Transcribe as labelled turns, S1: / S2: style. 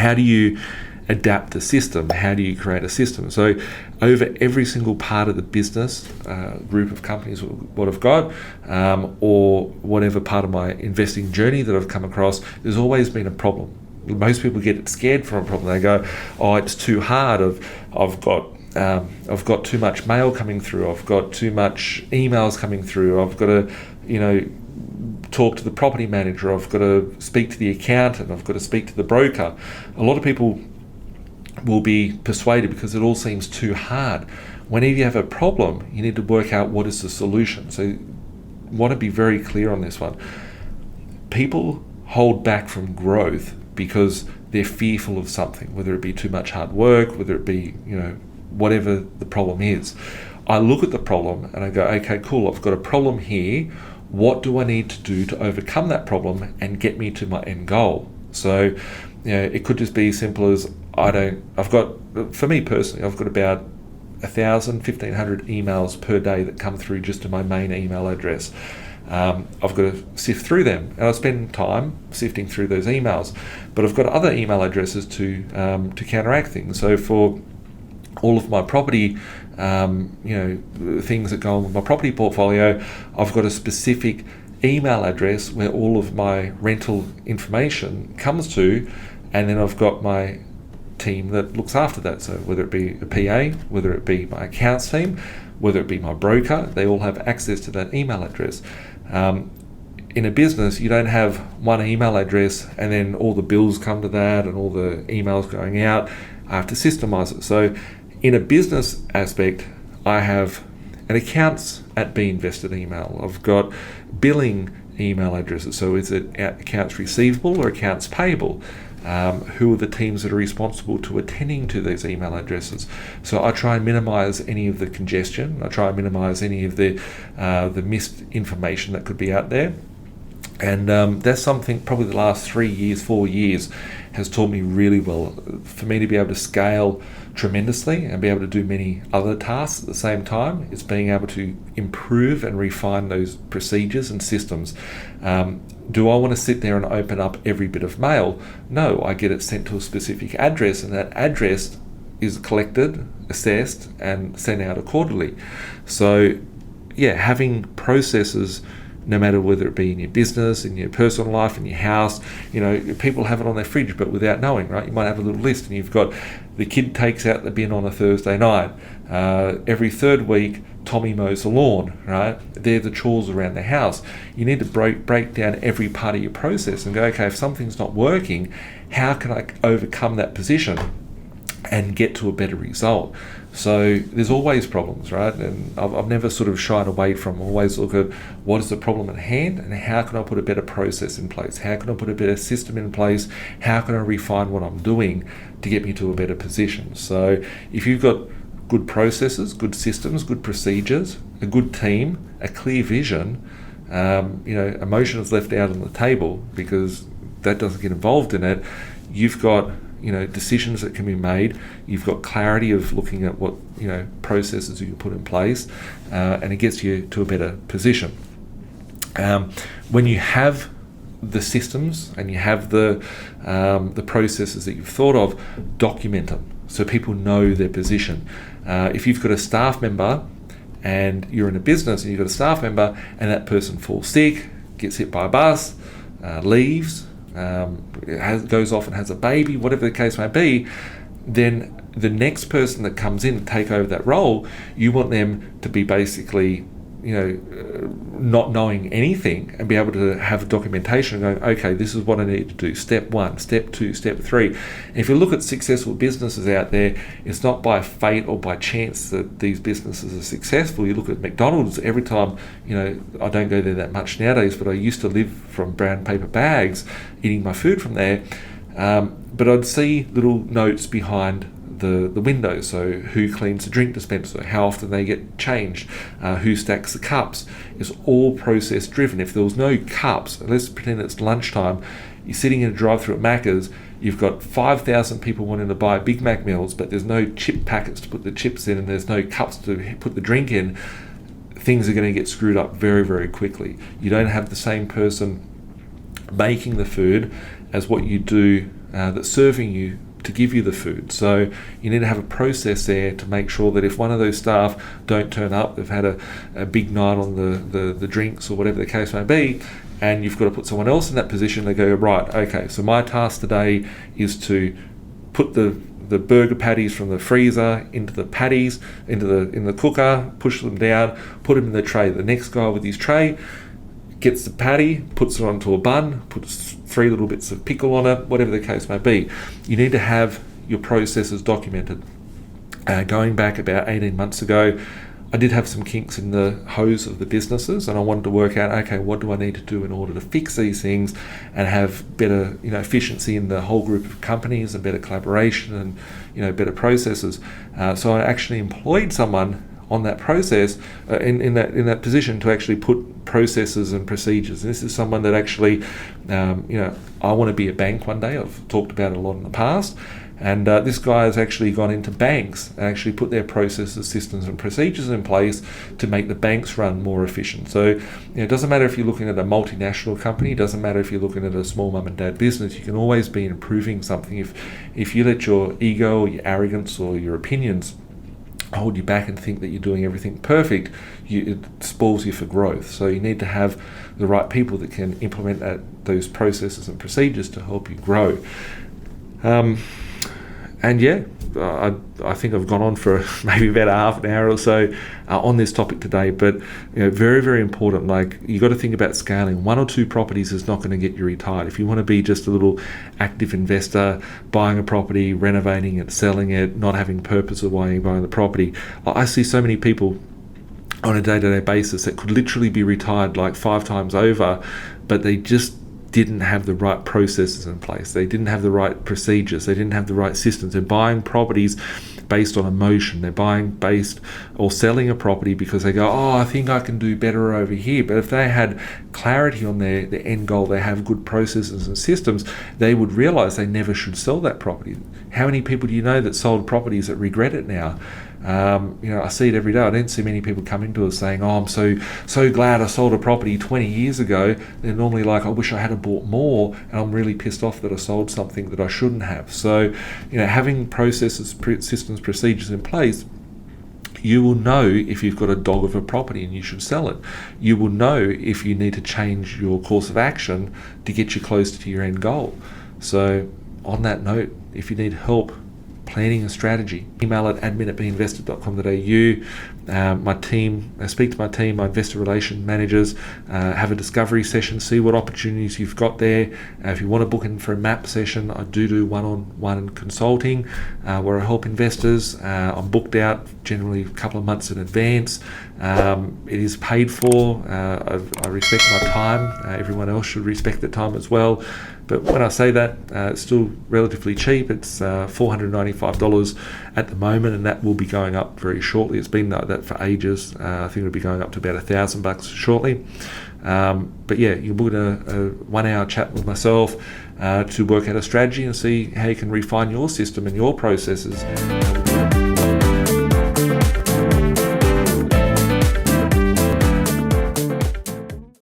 S1: how do you adapt a system? How do you create a system? So over every single part of the business, group of companies, what I've got, or whatever part of my investing journey that I've come across, there's always been a problem. Most people get scared from a problem. They go, "Oh, it's too hard. I've got too much mail coming through. I've got too much emails coming through. I've got to, talk to the property manager. I've got to speak to the accountant. I've got to speak to the broker." A lot of people will be persuaded because it all seems too hard. Whenever you have a problem, you need to work out what is the solution. So I want to be very clear on this one. People hold back from growth because they're fearful of something, whether it be too much hard work, whether it be, whatever the problem is. I look at the problem and I go, okay, cool, I've got a problem here. What do I need to do to overcome that problem and get me to my end goal? So, it could just be as simple as for me personally, I've got about 1,000, 1,500 emails per day that come through just to my main email address. I've got to sift through them, and I spend time sifting through those emails. But I've got other email addresses to counteract things. So for all of my property, things that go on with my property portfolio, I've got a specific email address where all of my rental information comes to, and then I've got my team that looks after that. So whether it be a PA, whether it be my accounts team, whether it be my broker, they all have access to that email address. In a business, you don't have one email address and then all the bills come to that and all the emails going out. I have to systemize it. So in a business aspect, I have an accounts at B.Invested email. I've got billing email addresses. So is it accounts receivable or accounts payable? Who are the teams that are responsible to attending to these email addresses? So I try and minimize any of the congestion. I try and minimize any of the misinformation that could be out there. And that's something probably the last 3 years, 4 years has taught me really well. For me to be able to scale tremendously and be able to do many other tasks at the same time, it's being able to improve and refine those procedures and systems. Do I want to sit there and open up every bit of mail? No, I get it sent to a specific address, and that address is collected, assessed, and sent out accordingly. So, having processes, no matter whether it be in your business, in your personal life, in your house, people have it on their fridge, but without knowing, right? You might have a little list, and you've got the kid takes out the bin on a Thursday night. Every third week, Tommy mows the lawn, right? They're the chores around the house. You need to break down every part of your process and go, okay, if something's not working, how can I overcome that position and get to a better result? So there's always problems, right? And I've never sort of shied away from, always look at what is the problem at hand and how can I put a better process in place? How can I put a better system in place? How can I refine what I'm doing to get me to a better position? So if you've got good processes, good systems, good procedures, a good team, a clear vision, emotion is left out on the table because that doesn't get involved in it. You've got decisions that can be made. You've got clarity of looking at what processes you can put in place, and it gets you to a better position. When you have the systems and you have the processes that you've thought of, document them so people know their position. If you've got a staff member and you're in a business and you've got a staff member and that person falls sick, gets hit by a bus, leaves, goes off and has a baby, whatever the case may be, then the next person that comes in to take over that role, you want them to be basically not knowing anything and be able to have documentation and going, okay, this is what I need to do, step 1, step 2, step 3. And if you look at successful businesses out there, it's not by fate or by chance that these businesses are successful. You look at McDonald's, every time, I don't go there that much nowadays, but I used to live from brown paper bags, eating my food from there, but I'd see little notes behind the window. So who cleans the drink dispenser, how often they get changed, who stacks the cups. It's all process driven. If there was no cups, let's pretend it's lunchtime, you're sitting in a drive-thru at Macca's, you've got 5,000 people wanting to buy Big Mac meals, but there's no chip packets to put the chips in and there's no cups to put the drink in, things are going to get screwed up very, very quickly. You don't have the same person making the food as what you do that's serving you to give you the food. So you need to have a process there to make sure that if one of those staff don't turn up, they've had a big night on the drinks or whatever the case may be, and you've got to put someone else in that position, they go, right, okay, so my task today is to put the burger patties from the freezer into the patties, in the cooker, push them down, put them in the tray. The next guy with his tray gets the patty, puts it onto a bun, puts 3 little bits of pickle on it, whatever the case may be. You need to have your processes documented. Going back about 18 months ago, I did have some kinks in the hose of the businesses, and I wanted to work out, okay, what do I need to do in order to fix these things and have better, efficiency in the whole group of companies and better collaboration and, better processes. So I actually employed someone on that process, in that position, to actually put processes and procedures. And this is someone that actually, I want to be a bank one day. I've talked about it a lot in the past. And this guy has actually gone into banks and actually put their processes, systems and procedures in place to make the banks run more efficient. So it doesn't matter if you're looking at a multinational company, it doesn't matter if you're looking at a small mum and dad business, you can always be improving something. If you let your ego or your arrogance or your opinions hold you back and think that you're doing everything perfect, it spoils you for growth. So you need to have the right people that can implement those processes and procedures to help you grow. I think I've gone on for maybe about half an hour or so on this topic today, but very, very important. Like, you got to think about scaling. 1 or 2 properties is not going to get you retired. If you want to be just a little active investor, buying a property, renovating it, selling it, not having purpose of why you're buying the property, I see so many people on a day-to-day basis that could literally be retired like 5 times over, but they just didn't have the right processes in place. They didn't have the right procedures. They didn't have the right systems. They're buying properties based on emotion. They're buying based or selling a property because they go, oh, I think I can do better over here. But if they had clarity on their end goal, they have good processes and systems, they would realize they never should sell that property. How many people do you know that sold properties that regret it now? I see it every day. I don't see many people coming to us saying, oh, I'm so glad I sold a property 20 years ago. They're normally like, I wish I had bought more, and I'm really pissed off that I sold something that I shouldn't have. So, having processes, systems, procedures in place, you will know if you've got a dog of a property and you should sell it. You will know if you need to change your course of action to get you closer to your end goal. So on that note, if you need help planning a strategy, email at admin@binvested.com.au. My team, speak to my team, my investor relation managers, have a discovery session, see what opportunities you've got there. If you want to book in for a map session, I do one-on-one consulting where I help investors. I'm booked out generally a couple of months in advance. It is paid for. I respect my time. Everyone else should respect their time as well. But when I say that, it's still relatively cheap. It's $495 at the moment, and that will be going up very shortly. It's been like that for ages. I think it'll be going up to about $1,000 shortly. But yeah, you book a 1 hour chat with myself to work out a strategy and see how you can refine your system and your processes